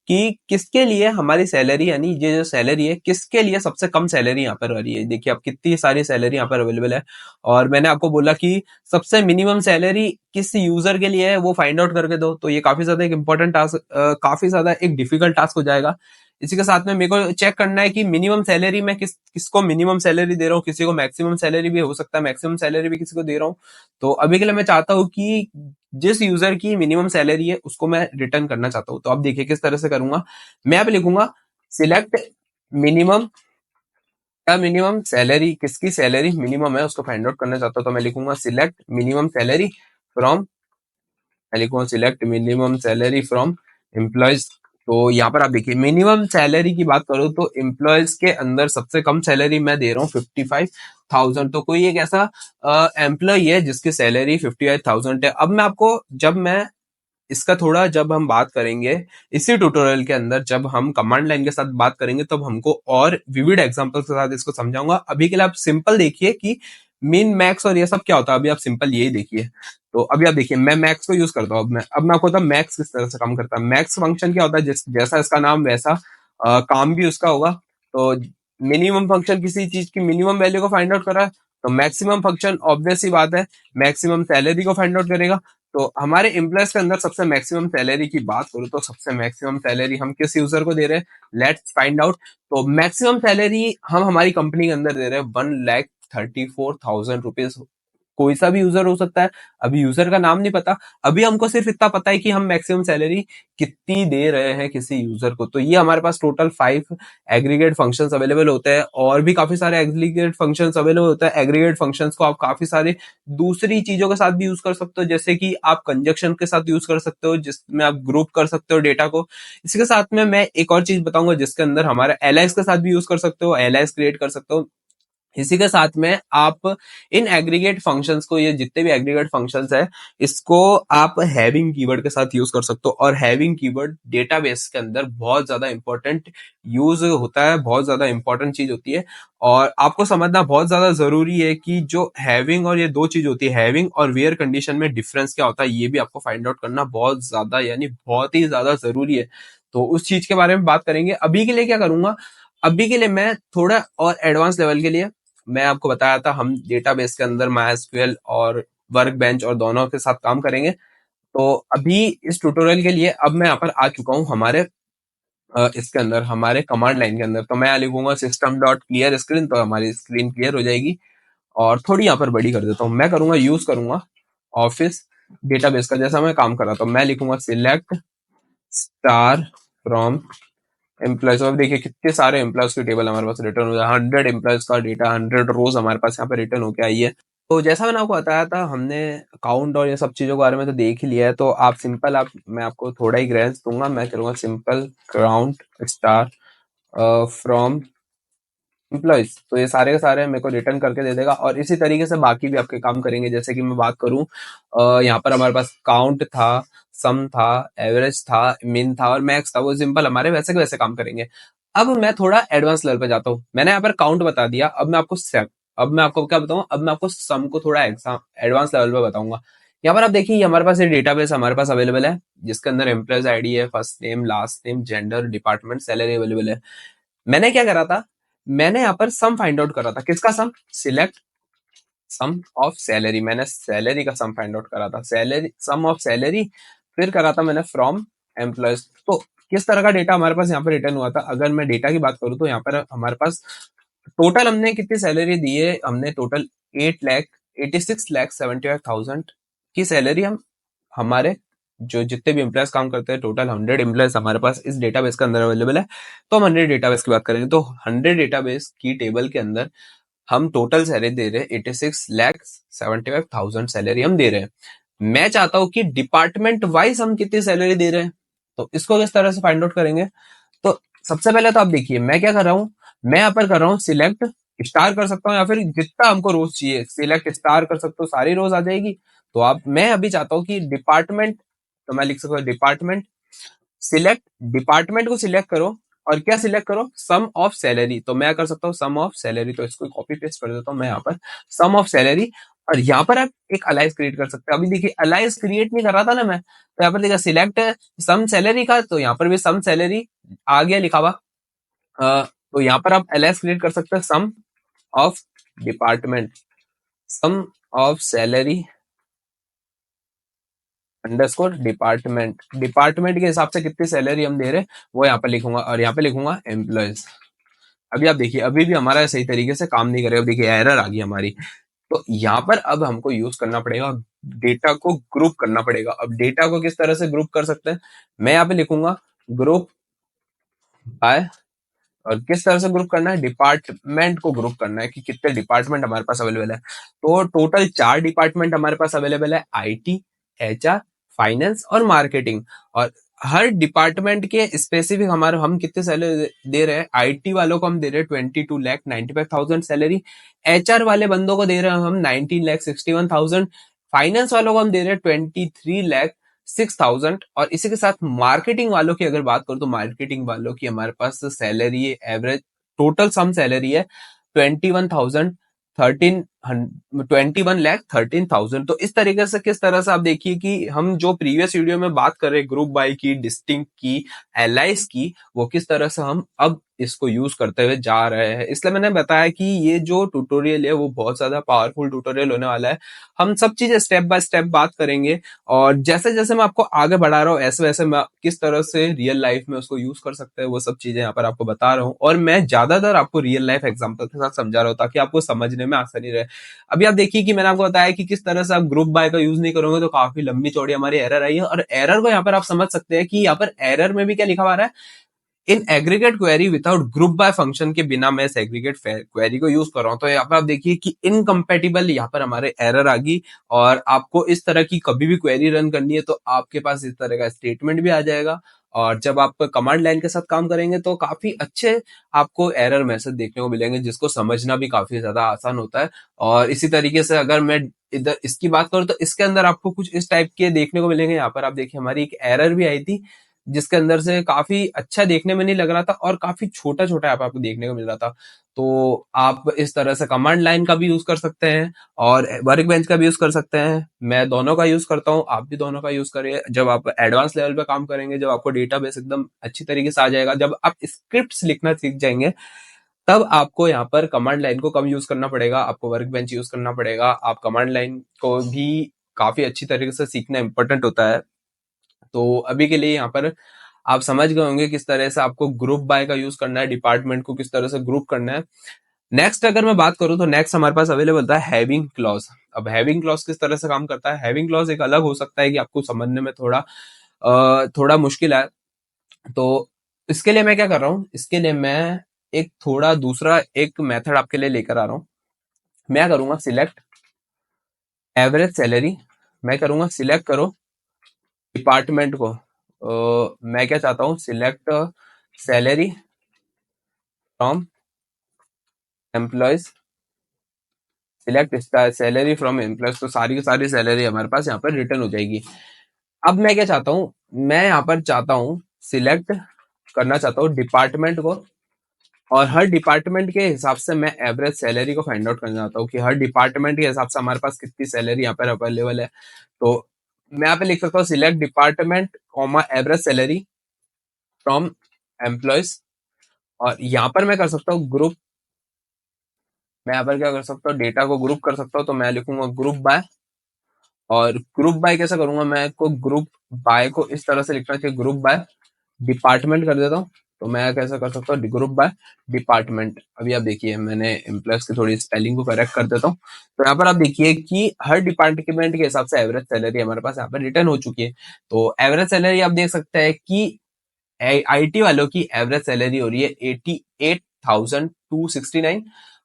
[SPEAKER 1] कि किसके लिए हमारी सैलरी, यानी ये जो सैलरी है किसके लिए सबसे कम सैलरी यहाँ पर आ रही है। देखिए आप कितनी सारी सैलरी यहाँ पर अवेलेबल है, और मैंने आपको बोला कि सबसे मिनिमम सैलरी किस यूजर के लिए है वो फाइंड आउट करके दो। तो ये काफी ज्यादा एक इंपॉर्टेंट टास्क, काफी ज्यादा एक डिफिकल्ट टास्क हो जाएगा। इसी के साथ में मेरे को चेक करना है कि मिनिमम सैलरी में किसको मिनिमम सैलरी दे रहा हूँ, किसी को मैक्सिमम सैलरी भी हो सकता है, मैक्सिमम सैलरी भी किसी को दे रहा हूँ। तो अभी के लिए मैं चाहता हूँ कि जिस यूजर की मिनिमम सैलरी है उसको मैं रिटर्न करना चाहता हूँ। तो आप देखिए किस तरह से करूंगा, मैं अब लिखूंगा सिलेक्ट मिनिमम, क्या मिनिमम सैलरी, किसकी सैलरी मिनिमम है उसको फाइंड आउट करना चाहता हूँ। तो मैं लिखूंगा सिलेक्ट मिनिमम सैलरी फ्रॉम, मैं लिखूंगा select minimum salary from employees. तो यहाँ पर आप देखिए मिनिमम सैलरी की बात करूं तो एम्प्लॉयज के अंदर सबसे कम सैलरी मैं दे रहा हूँ 55,000। तो कोई एक ऐसा एम्प्लॉय है जिसकी सैलरी 55,000 है। अब मैं आपको, जब मैं इसका थोड़ा, जब हम बात करेंगे इसी ट्यूटोरियल के अंदर, जब हम कमांड लाइन के साथ बात करेंगे तब हमको और विविड एग्जांपल्स के साथ इसको समझाऊंगा। अभी के लिए आप सिंपल देखिए कि मिन मैक्स और ये सब क्या होता है, अभी आप सिंपल यही देखिए। तो अभी आप देखिए मैं मैक्स को यूज करता हूँ। अब मैं आपको बताऊँ मैक्स किस तरह से काम करता है। मैक्स फंक्शन क्या होता है, जैसा इसका नाम वैसा काम भी उसका होगा। तो मिनिमम फंक्शन किसी चीज की मिनिमम वैल्यू को फाइंड आउट कर रहा है, तो मैक्सिमम फंक्शन ऑब्वियस सी बात है मैक्सिमम सैलरी को फाइंड आउट करेगा। तो हमारे एम्प्लॉयज के अंदर सबसे मैक्सिमम सैलरी की बात करूं तो सबसे मैक्सिमम सैलरी हम किस यूजर को दे रहे हैं, लेट्स फाइंड आउट। तो मैक्सिमम सैलरी हम हमारी कंपनी के अंदर दे रहे हैं 1,34,000 रुपीज। कोई सा भी यूजर हो सकता है, अभी यूजर का नाम नहीं पता, अभी हमको सिर्फ इतना पता है कि हम मैक्सिमम सैलरी कितनी दे रहे हैं किसी यूजर को। तो ये हमारे पास टोटल 5 एग्रीगेट फंक्शंस अवेलेबल होते हैं, और भी काफी सारे एग्रीगेट फंक्शंस अवेलेबल होते हैं। एग्रीगेट फंक्शंस को आप काफी सारे दूसरी चीजों के साथ भी यूज कर सकते हो, जैसे कि आप कंजक्शन के साथ यूज कर सकते हो जिसमें आप ग्रुप कर सकते हो डेटा को। इसके साथ में मैं एक और चीज बताऊंगा जिसके अंदर हमारा एलाइस के साथ भी यूज कर सकते हो, एलाइस क्रिएट कर सकते हो। इसी के साथ में आप इन एग्रीगेट फंक्शंस को, ये जितने भी एग्रीगेट फंक्शंस है, इसको आप हैविंग कीवर्ड के साथ यूज कर सकते हो। और हैविंग कीवर्ड डेटाबेस के अंदर बहुत ज्यादा इंपॉर्टेंट यूज होता है, बहुत ज्यादा इंपॉर्टेंट चीज होती है। और आपको समझना बहुत ज्यादा जरूरी है कि जो हैविंग और ये दो चीज होती है, हैविंग और वेयर कंडीशन में डिफरेंस क्या होता है, ये भी आपको फाइंड आउट करना बहुत ज्यादा, यानी बहुत ही ज्यादा जरूरी है। तो उस चीज के बारे में बात करेंगे। अभी के लिए क्या करूंगा, अभी के लिए मैं थोड़ा और एडवांस लेवल के लिए, मैं आपको बताया था हम डेटाबेस के अंदर MySQL और वर्क बेंच और दोनों के साथ काम करेंगे। तो अभी इस ट्यूटोरियल के लिए अब मैं यहाँ पर आ चुका हूँ हमारे इसके अंदर, हमारे कमांड लाइन के अंदर। तो मैं यहाँ लिखूंगा system.clear screen, तो हमारी स्क्रीन क्लियर हो जाएगी। और थोड़ी यहाँ पर बड़ी कर देता हूँ। मैं करूंगा यूज करूंगा ऑफिस डेटाबेस का, जैसा मैं काम कर रहा था। मैं लिखूंगा सिलेक्ट स्टार फ्रॉम एम्प्लॉयज। अब देखिए कितने सारे एम्प्लॉयज की टेबल हमारे पास रिटर्न हो गया। 100 एम्प्लॉयज का डेटा, 100 रोज हमारे पास यहाँ पे रिटर्न होके आई है। तो जैसा मैंने आपको बताया था, हमने अकाउंट और ये सब चीजों के बारे में तो देख ही लिया है। तो आप सिंपल, आप मैं आपको थोड़ा ही ग्रेंस दूंगा। मैं करूंगा simple count star from employees, तो ये सारे के सारे मेरे को रिटर्न करके दे देगा। और इसी तरीके से बाकी भी आपके काम करेंगे। जैसे कि मैं बात करूं, यहाँ पर हमारे पास काउंट था, सम था, एवरेज था, मिन था और मैक्स था। वो सिंपल हमारे वैसे के वैसे काम करेंगे। अब मैं थोड़ा एडवांस लेवल पे जाता हूँ। मैंने यहाँ पर काउंट बता दिया। अब मैं आपको क्या बताऊँ, अब मैं आपको सम को थोड़ा एग्जाम एडवांस लेवल पे बताऊंगा। यहाँ पर आप देखिए, हमारे पास ये डेटाबेस हमारे पास अवेलेबल है, जिसके अंदर एम्प्लॉयज आईडी है, first name, last name, gender, department, salary available है। मैंने क्या करा था, मैंने यहाँ पर सम फाइंड आउट करा था। किसका sum? Select sum of salary. मैंने सैलरी का सम फाइंड आउट करा था, सैलरी सम ऑफ सैलरी। फिर करा था मैंने फ्रॉम एम्प्लॉयज। तो किस तरह का डेटा हमारे पास यहाँ पर रिटर्न हुआ था? अगर मैं डेटा की बात करूँ तो यहाँ पर हमारे पास टोटल हमने कितनी सैलरी दी है, हमने टोटल 8,86,75,000 की सैलरी हम हमारे जो जितने भी एम्प्लॉयज काम करते हैं, टोटल 100 एम्प्लॉयज हमारे पास इस डेटाबेस के अंदर अवेलेबल है। तो हम 100 डेटाबेस की बात करेंगे तो 100 डेटाबेस की टेबल के अंदर हम टोटल सैलरी दे रहे हैं 86,75,000 सैलरी हम दे रहे हैं। मैं चाहता हूं कि डिपार्टमेंट वाइज हम कितनी सैलरी दे रहे हैं, तो इसको किस तरह से फाइंड आउट करेंगे? तो सबसे पहले तो आप देखिए मैं क्या कर रहा हूँ। मैं यहाँ पर कर रहा हूँ सिलेक्ट स्टार कर सकता हूँ, या फिर जितना हमको रोज चाहिए सिलेक्ट स्टार कर सकते हो, सारी रोज आ जाएगी। तो आप मैं अभी चाहता हूँ कि डिपार्टमेंट, तो मैं लिख सकता हूँ डिपार्टमेंट सिलेक्ट, डिपार्टमेंट को सिलेक्ट करो और क्या सिलेक्ट करो, सम ऑफ सैलरी। तो मैं कर सकता हूँ सम ऑफ सैलरी, तो इसको कॉपी पेस्ट कर देता हूँ मैं यहाँ पर, सम ऑफ सैलरी। और यहाँ पर आप एक अलाइस क्रिएट कर सकते हैं। अभी देखिए अलाइस क्रिएट नहीं कर रहा था ना मैं, तो यहाँ पर देखिए सिलेक्ट सम सैलरी का, तो यहाँ पर भी सम सैलरी आ गया लिखा हुआ। तो यहाँ पर आप अलाइस क्रिएट कर सकते हैं sum of department, sum of salary underscore department. Department के हिसाब से कितनी सैलरी हम दे रहे हैं वो यहाँ पर लिखूंगा, और यहाँ पे लिखूंगा एम्प्लॉयज। अभी आप देखिए अभी भी हमारा सही तरीके से काम नहीं करेगा। देखिए एरर आ गई हमारी। तो यहाँ पर अब हमको यूज करना पड़ेगा, डेटा को ग्रुप करना पड़ेगा। अब डेटा को किस तरह से ग्रुप कर सकते हैं, मैं यहाँ पे लिखूंगा ग्रुप बाय, और किस तरह से ग्रुप करना है, डिपार्टमेंट को ग्रुप करना है कि कितने डिपार्टमेंट हमारे पास अवेलेबल है। तो टोटल 4 डिपार्टमेंट हमारे पास अवेलेबल है, आईटी, एचआर, फाइनेंस और मार्केटिंग। और हर डिपार्टमेंट के स्पेसिफिक हमारे हम कितने सैलरी दे रहे हैं। आईटी वालों को हम दे रहे हैं 22,95,000 सैलरी, एचआर वाले बंदों को दे रहे हैं हम 19,61,000, फाइनेंस वालों को हम दे रहे हैं 23,06,000। और इसी के साथ मार्केटिंग वालों की अगर बात करूं तो मार्केटिंग वालों की हमारे पास salary average total sum salary है 21,000 13 21,13,000। तो इस तरीके से किस तरह से आप देखिए कि हम जो प्रीवियस वीडियो में बात कर रहे ग्रुप बाय की, डिस्टिंक्ट की, एलाइज की, वो किस तरह से हम अब इसको यूज करते हुए जा रहे हैं। इसलिए मैंने बताया कि ये जो ट्यूटोरियल है वो बहुत ज्यादा पावरफुल ट्यूटोरियल होने वाला है। हम सब चीजें स्टेप बाय स्टेप बात करेंगे, और जैसे जैसे मैं आपको आगे बढ़ा रहा हूँ ऐसे वैसे मैं किस तरह से रियल लाइफ में उसको यूज कर सकते हैं वो सब चीजें यहाँ पर आपको बता रहा हूँ। और मैं ज्यादातर आपको रियल लाइफ एग्जांपल के साथ समझा रहा हूँ ताकि आपको समझने में आसानी रहे। अभी आप देखिए कि मैंने आपको बताया कि किस तरह से आप ग्रुप बाय का यूज नहीं करोगे तो काफी लंबी चौड़ी हमारी एरर आई है। और एरर को यहाँ पर आप समझ सकते हैं कि यहाँ पर एरर में भी क्या लिखा हुआ है, in aggregate query without group by function के बिना मैं एग्रीगेट क्वेरी को यूज कर रहा हूं। तो यहाँ पर आप देखिए कि इनकम्पेटिबल यहाँ पर हमारे एरर आ गई। और आपको इस तरह की कभी भी क्वेरी रन करनी है तो आपके पास इस तरह का स्टेटमेंट भी आ जाएगा। और जब आप कमांड लाइन के साथ काम करेंगे तो काफी अच्छे आपको एरर मैसेज देखने को मिलेंगे, जिसको समझना भी काफी ज्यादा आसान होता है। और इसी तरीके से अगर मैं इधर इसकी बात करूं तो इसके अंदर आपको कुछ इस टाइप के देखने को मिलेंगे। यहाँ पर आप देखिए हमारी एक एरर भी आई थी, जिसके अंदर से काफी अच्छा देखने में नहीं लग रहा था और काफी छोटा छोटा यहाँ पे आपको देखने को मिल रहा था। तो आप इस तरह से कमांड लाइन का भी यूज कर सकते हैं और वर्क बेंच का भी यूज कर सकते हैं। मैं दोनों का यूज करता हूँ, आप भी दोनों का यूज करिए। जब आप एडवांस लेवल पे काम करेंगे, जब आपको डेटाबेस एकदम अच्छी तरीके से आ जाएगा, जब आप स्क्रिप्ट्स लिखना सीख जाएंगे, तब आपको यहाँ पर कमांड लाइन को कम यूज करना पड़ेगा, आपको वर्क बेंच यूज करना पड़ेगा। आप कमांड लाइन को भी काफी अच्छी तरीके से सीखना इंपॉर्टेंट होता है। तो अभी के लिए यहाँ पर आप समझ गए होंगे किस तरह से आपको ग्रुप बाय का यूज करना है, डिपार्टमेंट को किस तरह से ग्रुप करना है। नेक्स्ट अगर मैं बात करूं तो नेक्स्ट हमारे पास अवेलेबल था हैविंग क्लॉज। अब हैविंग क्लॉज किस तरह से काम करता है? हैविंग क्लॉज एक अलग हो सकता है कि आपको समझने में थोड़ा मुश्किल है। तो इसके लिए मैं क्या कर रहा हूँ, इसके लिए मैं एक थोड़ा दूसरा एक मेथड आपके लिए लेकर आ रहा हूँ। मैं करूंगा सिलेक्ट एवरेज सैलरी। मैं करूंगा सिलेक्ट करो डिपार्टमेंट को। मैं क्या चाहता हूँ, select salary from employees. Select salary from employees, तो सारी की सारी सैलरी हमारे पास यहाँ पर रिटर्न हो जाएगी। अब मैं क्या चाहता हूँ, मैं यहाँ पर चाहता हूँ सिलेक्ट करना चाहता हूँ डिपार्टमेंट को, और हर डिपार्टमेंट के हिसाब से मैं एवरेज सैलरी को फाइंड आउट करना चाहता हूँ कि हर डिपार्टमेंट के हिसाब से हमारे पास कितनी सैलरी यहाँ पर अवेलेबल है। तो मैं यहाँ पे लिख सकता हूँ select department comma average salary from employees, और यहाँ पर मैं कर सकता हूँ ग्रुप। मैं यहाँ पर क्या कर सकता हूँ, डेटा को ग्रुप कर सकता हूँ, तो मैं लिखूंगा ग्रुप बाय। और ग्रुप बाय कैसे करूंगा, मैं को ग्रुप बाय को इस तरह से लिखना चाहिए, ग्रुप बाय डिपार्टमेंट कर देता हूँ। तो मैं कैसे कर सकता हूँ, ग्रुप बाय डिपार्टमेंट। अभी आप देखिए मैंने एम्प्लॉयज की थोड़ी स्पेलिंग को करेक्ट कर देता हूँ। तो यहाँ पर आप देखिए कि हर डिपार्टमेंट के हिसाब से एवरेज सैलरी हमारे पास यहाँ पर रिटर्न हो चुकी है। तो एवरेज सैलरी आप देख सकते हैं कि आईटी वालों की एवरेज सैलरी हो रही है 88,269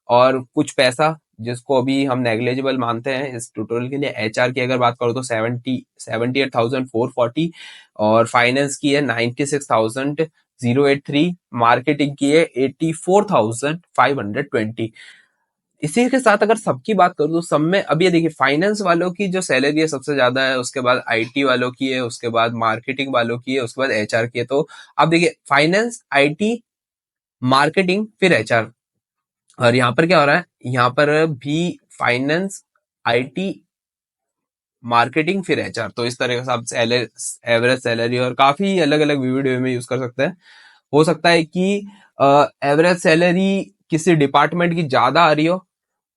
[SPEAKER 1] और कुछ पैसा, जिसको अभी हम नेग्लेजिबल मानते हैं इस ट्यूटोरियल के लिए। एचआर की अगर बात करो तो 78,440, और फाइनेंस की है 96,083, मार्केटिंग की है 84,520। इसी के साथ अगर सबकी बात करूं तो सब में अभी ये देखिए फाइनेंस वालों की जो सैलरी है सबसे ज्यादा है, उसके बाद आईटी वालों की है, उसके बाद मार्केटिंग वालों की है, उसके बाद एचआर की है। तो आप देखिए फाइनेंस, आईटी, मार्केटिंग, फिर एचआर। और यहाँ पर क्या हो रहा है, यहाँ पर भी फाइनेंस, आईटी, मार्केटिंग, फिर एचआर। तो इस तरह से आप एवरेज सैलरी और काफी अलग अलग वीडियो में यूज कर सकते हैं। हो सकता है कि एवरेज सैलरी किसी डिपार्टमेंट की ज्यादा आ रही हो,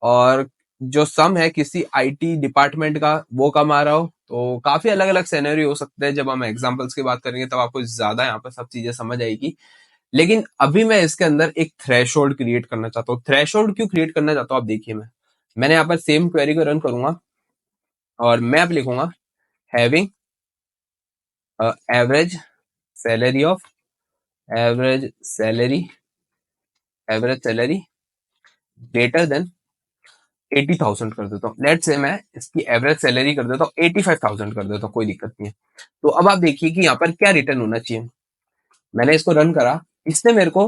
[SPEAKER 1] और जो सम है किसी आईटी डिपार्टमेंट का वो कम आ रहा हो। तो काफी अलग अलग सिनेरियो हो सकते हैं। जब हम एग्जांपल्स की बात करेंगे तब आपको ज्यादा यहाँ पर सब चीजें समझ आएगी। लेकिन अभी मैं इसके अंदर एक थ्रेशोल्ड क्रिएट करना चाहता हूँ। थ्रेशोल्ड क्यों क्रिएट करना चाहता हूँ, आप देखिए मैंने यहाँ पर सेम क्वेरी को रन करूंगा, और मैं अब लिखूंगा having average salary of average salary average salary greater than 80,000 कर देता हूँ। लेट से मैं इसकी एवरेज सैलरी कर देता हूँ 85,000 कर देता हूँ, कोई दिक्कत नहीं है। तो अब आप देखिए कि यहाँ पर क्या रिटर्न होना चाहिए। मैंने इसको रन करा, इसने मेरे को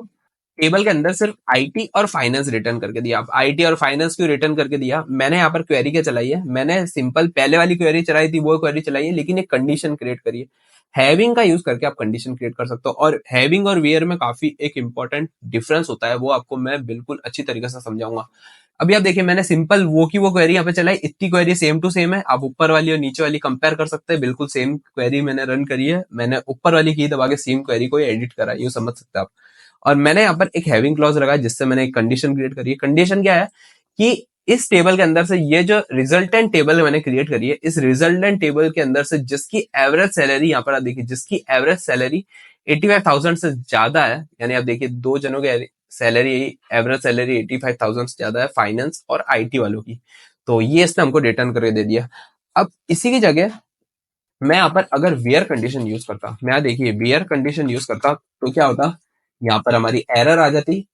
[SPEAKER 1] टेबल के अंदर सिर्फ आईटी और फाइनेंस रिटर्न करके दिया। अब आईटी और फाइनेंस क्यों रिटर्न करके दिया, मैंने यहाँ पर क्वेरी क्या चलाई है, मैंने सिंपल पहले वाली क्वेरी चलाई थी वो क्वेरी चलाई है, लेकिन एक कंडीशन क्रिएट करी है। हैविंग का यूज करके आप कंडीशन क्रिएट कर सकते हो, और हैविंग और वेयर में काफी एक इंपॉर्टेंट डिफरेंस होता है, वो आपको मैं बिल्कुल अच्छी तरीके से समझाऊंगा। अभी आप देखिए मैंने सिंपल वो की वो क्वेरी यहाँ पे चलाई, इतनी क्वेरी सेम टू सेम है। आप ऊपर वाली और नीचे वाली कंपेयर कर सकते हैं, बिल्कुल सेम क्वेरी मैंने रन करी है। मैंने ऊपर वाली की दबा के सेम क्वेरी को एडिट करा, ये समझ सकते हैं आप। और मैंने यहाँ पर एक हैविंग क्लॉज लगाया जिससे मैंने एक कंडीशन क्रिएट करी है। कंडीशन क्या है कि इस टेबल के अंदर से ये जो रिजल्टेंट टेबल मैंने क्रिएट करी है, इस रिजल्टेंट टेबल के अंदर से जिसकी एवरेज सैलरी यहाँ पर आप देखिए, जिसकी एवरेज सैलरी 85,000 से ज्यादा है, यानी आप देखिए दो जनों के सैलरी, एवरेज सैलरी 85,000 से ज्यादा है फाइनेंस और आईटी वालों की। तो ये इसने हमको रिटर्न करके दे दिया। अब इसी की जगह मैं यहाँ पर अगर वेयर कंडीशन यूज करता, मैं यहाँ देखिए वेयर कंडीशन यूज करता, तो क्या होता, यहाँ पर हमारी एरर आ जाती।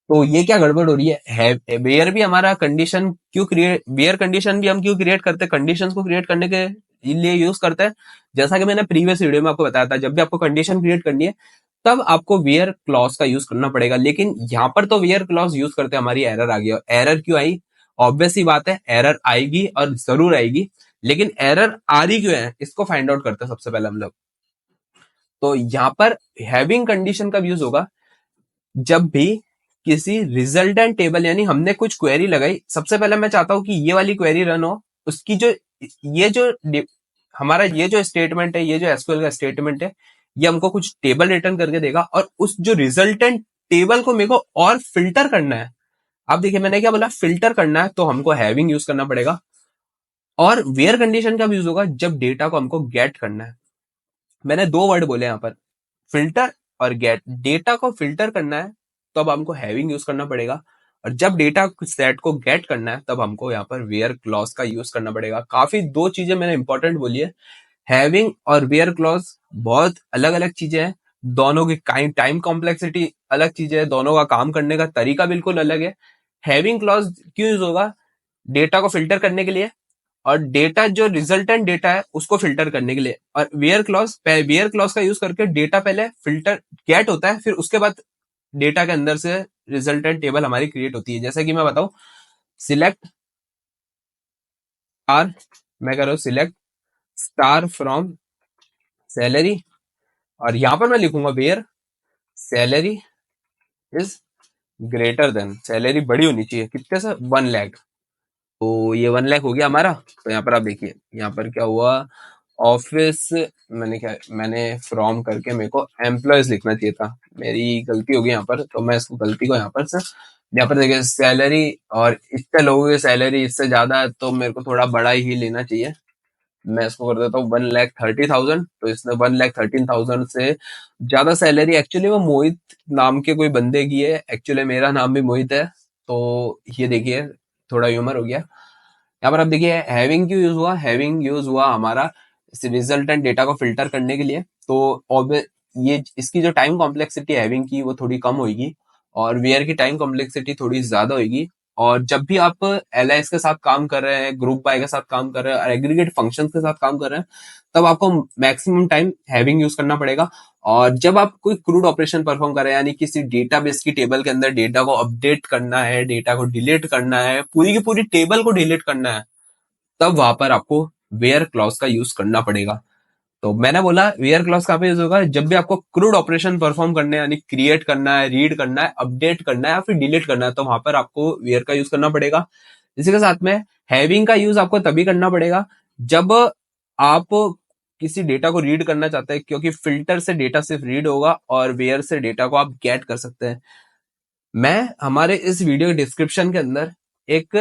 [SPEAKER 1] तो ये क्या गड़बड़ हो रही है, वेयर भी हमारा कंडीशन क्यों क्रिएट, वेयर कंडीशन भी हम क्यों क्रिएट करते हैं, कंडीशन को क्रिएट करने के लिए यूज करते हैं। जैसा कि मैंने प्रीवियस वीडियो में आपको बताया था, जब भी आपको कंडीशन क्रिएट करनी है तब आपको वेयर क्लॉज का यूज करना पड़ेगा। लेकिन यहाँ पर तो वेयर क्लॉज यूज करते हमारी एरर आ गई। एरर क्यों आई, ऑब्वियस ही बात है, एरर आएगी और जरूर आएगी। लेकिन एरर आ रही क्यों है, इसको फाइंड आउट करते हैं सबसे पहले हम लोग। तो यहाँ पर हैविंग कंडीशन का यूज होगा जब भी किसी रिजल्टेंट टेबल, यानी हमने कुछ क्वेरी लगाई, सबसे पहले मैं चाहता हूं कि ये वाली क्वेरी रन हो, उसकी जो ये जो हमारा ये जो स्टेटमेंट है, ये जो एसक्यूएल का स्टेटमेंट है, ये हमको कुछ टेबल रिटर्न करके देगा, और उस जो रिजल्टेंट टेबल को मेरे को और फिल्टर करना है। आप देखिए मैंने क्या बोला, फिल्टर करना है, तो हमको हैविंग यूज करना पड़ेगा। और वेयर कंडीशन का यूज होगा जब डेटा को हमको गेट करना है। मैंने दो वर्ड बोले यहाँ पर, फिल्टर और गेट। डेटा को फिल्टर करना है तो अब हमको हैविंग यूज करना पड़ेगा, और जब डेटा सेट को गेट करना है तब हमको यहाँ पर वेयर क्लॉज का यूज करना पड़ेगा। काफी दो चीजें मैंने इंपॉर्टेंट बोली है, हैविंग और वेयर क्लॉज बहुत अलग अलग चीजें हैं। दोनों की टाइम कॉम्प्लेक्सिटी अलग चीजें है, दोनों का काम करने का तरीका बिल्कुल अलग है। हैविंग क्लॉज क्यों यूज होगा? डेटा को फिल्टर करने के लिए, और डेटा जो रिजल्टेंट डेटा है उसको फिल्टर करने के लिए। और वेयर क्लॉज का यूज करके डेटा पहले फिल्टर गेट होता है, फिर उसके बाद डेटा के अंदर से रिजल्टेंट टेबल हमारी क्रिएट होती है। जैसे कि मैं बताऊं, सिलेक्ट आर, मैं कर रहा हूं सिलेक्ट स्टार फ्रॉम सैलरी, और यहां पर मैं लिखूंगा where salary is greater than, salary बड़ी होनी चाहिए कितने से, 1 लाख। तो ये 1 लाख हो गया हमारा। तो यहाँ पर आप देखिए, यहाँ पर क्या हुआ, ऑफिस, मैंने फ्रॉम करके मेरे को एम्प्लॉयज लिखना चाहिए था, मेरी गलती हो गई यहाँ पर। तो मैं इसको गलती को यहाँ पर देखिए सैलरी, और इतने लोगों की सैलरी इससे ज्यादा है तो मेरे को थोड़ा बड़ा ही लेना चाहिए। मैं इसको कर देता हूँ 1,30,000। तो इसने 1,13,000 से ज्यादा सैलरी एक्चुअली वो मोहित नाम के कोई बंदे की है, एक्चुअली मेरा नाम भी मोहित है। तो ये देखिए थोड़ा ह्यूमर हो गया। यहाँ पर आप देखिए हैविंग क्यों यूज हुआ, हैविंग यूज हुआ हमारा रिजल्टेंट डेटा को फिल्टर करने के लिए। तो ये इसकी जो टाइम कॉम्प्लेक्सिटी हैविंग की वो थोड़ी कम होगी, और वेयर की टाइम कॉम्प्लेक्सिटी थोड़ी ज्यादा होगी। और जब भी आप एलआईएस के साथ काम कर रहे हैं, ग्रुप बाय के साथ काम कर रहे हैं, और एग्रीगेट फंक्शंस के साथ काम कर रहे हैं, तब आपको मैक्सिमम टाइम हैविंग यूज करना पड़ेगा। और जब आप कोई क्रूड ऑपरेशन परफॉर्म कर रहे हैं, यानी किसी डेटाबेस की टेबल के अंदर डेटा को अपडेट करना है, डेटा को डिलीट करना है, पूरी की पूरी टेबल को डिलीट करना है, तब वहां पर आपको वेयर क्लॉज का यूज करना पड़ेगा। तो मैंने बोला वेयर क्लॉज कहाँ पे यूज होगा, जब भी आपको क्रूड ऑपरेशन परफॉर्म करने यानी क्रिएट करना है, रीड करना है, अपडेट करना है, या फिर डिलीट करना है, तो वहां पर आपको वेयर का यूज करना पड़ेगा। इसी के साथ में हैविंग का यूज आपको तभी करना पड़ेगा जब आप किसी डेटा को रीड करना चाहते हैं, क्योंकि फिल्टर से डेटा सिर्फ रीड होगा और वेयर से डेटा को आप गेट कर सकते हैं। मैं हमारे इस वीडियो के डिस्क्रिप्शन के अंदर एक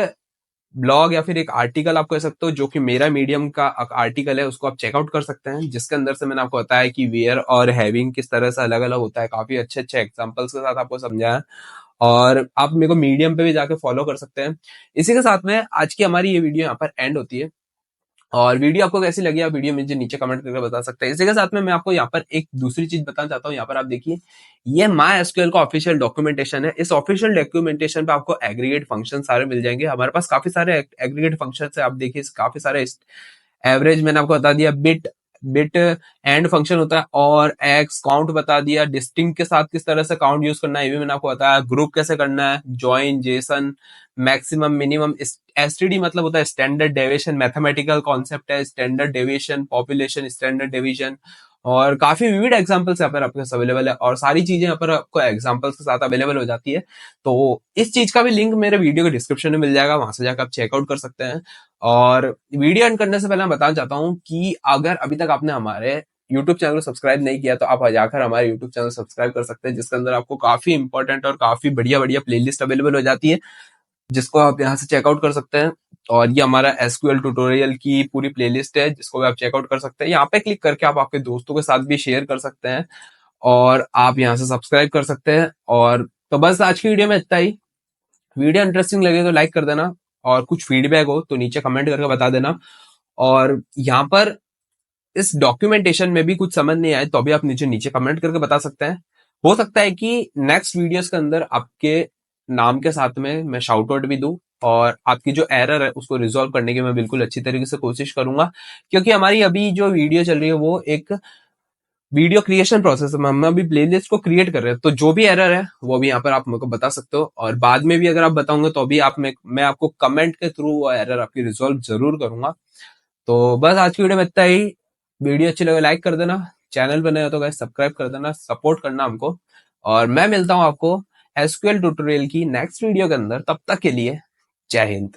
[SPEAKER 1] ब्लॉग या फिर एक आर्टिकल आप कह सकते हो, जो कि मेरा मीडियम का आर्टिकल है, उसको आप चेकआउट कर सकते हैं, जिसके अंदर से मैंने आपको बताया कि वेयर और हैविंग किस तरह से अलग अलग होता है। काफी अच्छे अच्छे एग्जांपल्स के साथ आपको समझाया, और आप मेरे को मीडियम पे भी जाके फॉलो कर सकते हैं। इसी के साथ में आज की हमारी ये वीडियो यहाँ पर एंड होती है। और वीडियो आपको कैसी लगी, आप वीडियो मुझे नीचे कमेंट करके बता सकते हैं। इसी के साथ में मैं आपको यहाँ पर एक दूसरी चीज बताना चाहता हूँ। यहाँ पर आप देखिए, ये माई एसक्यूएल का ऑफिशियल डॉक्यूमेंटेशन है। इस ऑफिशियल डॉक्यूमेंटेशन पे आपको एग्रीगेट फंक्शन सारे मिल जाएंगे। हमारे पास काफी सारे एग्रीगेट फंक्शन है, आप देखिए काफी सारे। एवरेज मैंने आपको बता दिया, बिट बिट एंड फंक्शन होता है, और एक्स काउंट बता दिया, डिस्टिंग के साथ किस तरह से काउंट यूज करना है ये भी मैंने आपको बताया, ग्रुप कैसे करना है, join, Jason, maximum, minimum, STD मतलब होता है स्टैंडर्ड डेविएशन, मैथमेटिकल कॉन्सेप्ट है standard deviation, population, standard deviation, और काफी विविड एग्जांपल्स यहाँ पर आपके पास अवेलेबल है, और सारी चीजें यहाँ पर आपको एग्जांपल्स के साथ अवेलेबल हो जाती है। तो इस चीज का भी लिंक मेरे वीडियो के डिस्क्रिप्शन में मिल जाएगा, वहां से जाकर आप चेकआउट कर सकते हैं। और वीडियो एंड करने से पहले मैं बताना चाहता हूँ कि अगर अभी तक आपने हमारे यूट्यूब चैनल को सब्सक्राइब नहीं किया तो आप जाकर हमारे यूट्यूब चैनल सब्सक्राइब कर सकते हैं, जिसके अंदर आपको काफी इंपॉर्टेंट और काफी बढ़िया बढ़िया प्लेलिस्ट अवेलेबल हो जाती है, जिसको आप यहाँ से चेकआउट कर सकते हैं। और ये हमारा एसक्यूएल ट्यूटोरियल की पूरी प्लेलिस्ट है, जिसको भी आप चेकआउट कर सकते हैं। यहाँ पे क्लिक करके आप आपके दोस्तों के साथ भी शेयर कर सकते हैं, और आप यहाँ से सब्सक्राइब कर सकते हैं। और तो बस आज की वीडियो में इतना ही। वीडियो इंटरेस्टिंग लगे तो लाइक कर देना, और कुछ फीडबैक हो तो नीचे कमेंट करके बता देना। और यहाँ पर इस डॉक्यूमेंटेशन में भी कुछ समझ नहीं आए तो भी आप नीचे नीचे कमेंट करके बता सकते हैं। हो सकता है कि नेक्स्ट वीडियोस के अंदर आपके नाम के साथ में मैं शाउट आउट भी दूं, और आपकी जो एरर है उसको रिजॉल्व करने की मैं बिल्कुल अच्छी तरीके से कोशिश करूंगा। क्योंकि हमारी अभी जो वीडियो चल रही है वो एक वीडियो क्रिएशन प्रोसेस में, हम अभी प्लेलिस्ट को क्रिएट कर रहे हैं, तो जो भी एरर है वो भी यहाँ पर आप मेरे को बता सकते हो, और बाद में भी अगर आप बताओगे तो भी आप मैं आपको कमेंट के थ्रू वो एरर आपकी रिजॉल्व जरूर करूंगा। तो बस आज की वीडियो में इतना ही। वीडियो अच्छी लगे लाइक कर देना, चैनल पर नए हो तो गाइस सब्सक्राइब कर देना, सपोर्ट करना हमको। और मैं मिलता हूँ आपको एसक्यूएल ट्यूटोरियल की नेक्स्ट वीडियो के अंदर, तब तक के लिए जय हिंद।